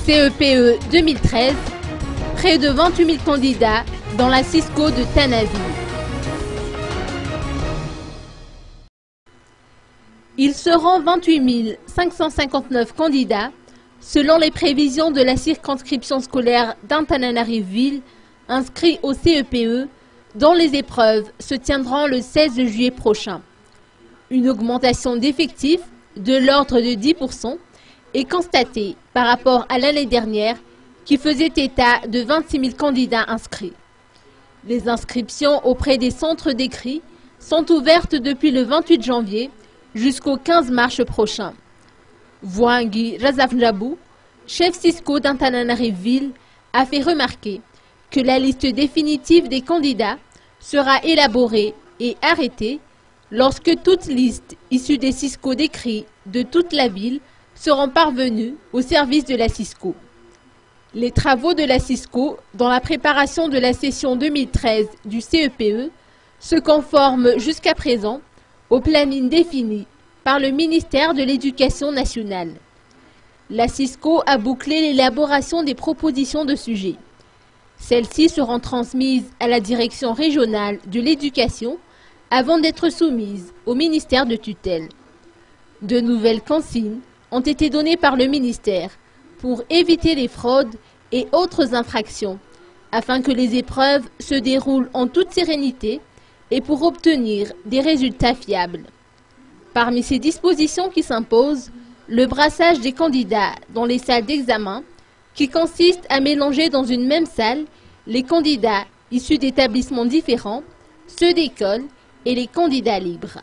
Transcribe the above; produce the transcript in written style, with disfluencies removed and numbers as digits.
CEPE 2013, près de 28 000 candidats dans la Cisco de Tanavi. Ils seront 28 559 candidats selon les prévisions de la circonscription scolaire d'Antananarivo-Ville inscrits au CEPE, dont les épreuves se tiendront le 16 juillet prochain. Une augmentation d'effectifs de l'ordre de 10% est constatée par rapport à l'année dernière qui faisait état de 26 000 candidats inscrits. Les inscriptions auprès des centres décrits sont ouvertes depuis le 28 janvier jusqu'au 15 mars prochain. Voangi Razafnjabou, chef Cisco d'Antananarivo-Ville, a fait remarquer que la liste définitive des candidats sera élaborée et arrêtée lorsque toutes listes issues des Cisco décrits de toute la ville seront parvenues au service de la Cisco. Les travaux de la Cisco dans la préparation de la session 2013 du CEPE se conforment jusqu'à présent au planning défini par le ministère de l'Éducation nationale. La Cisco a bouclé l'élaboration des propositions de sujets. Celles-ci seront transmises à la direction régionale de l'éducation avant d'être soumises au ministère de tutelle. De nouvelles consignes ont été données par le ministère pour éviter les fraudes et autres infractions, afin que les épreuves se déroulent en toute sérénité et pour obtenir des résultats fiables. Parmi ces dispositions qui s'imposent, le brassage des candidats dans les salles d'examen, qui consiste à mélanger dans une même salle les candidats issus d'établissements différents, ceux d'écoles et les candidats libres.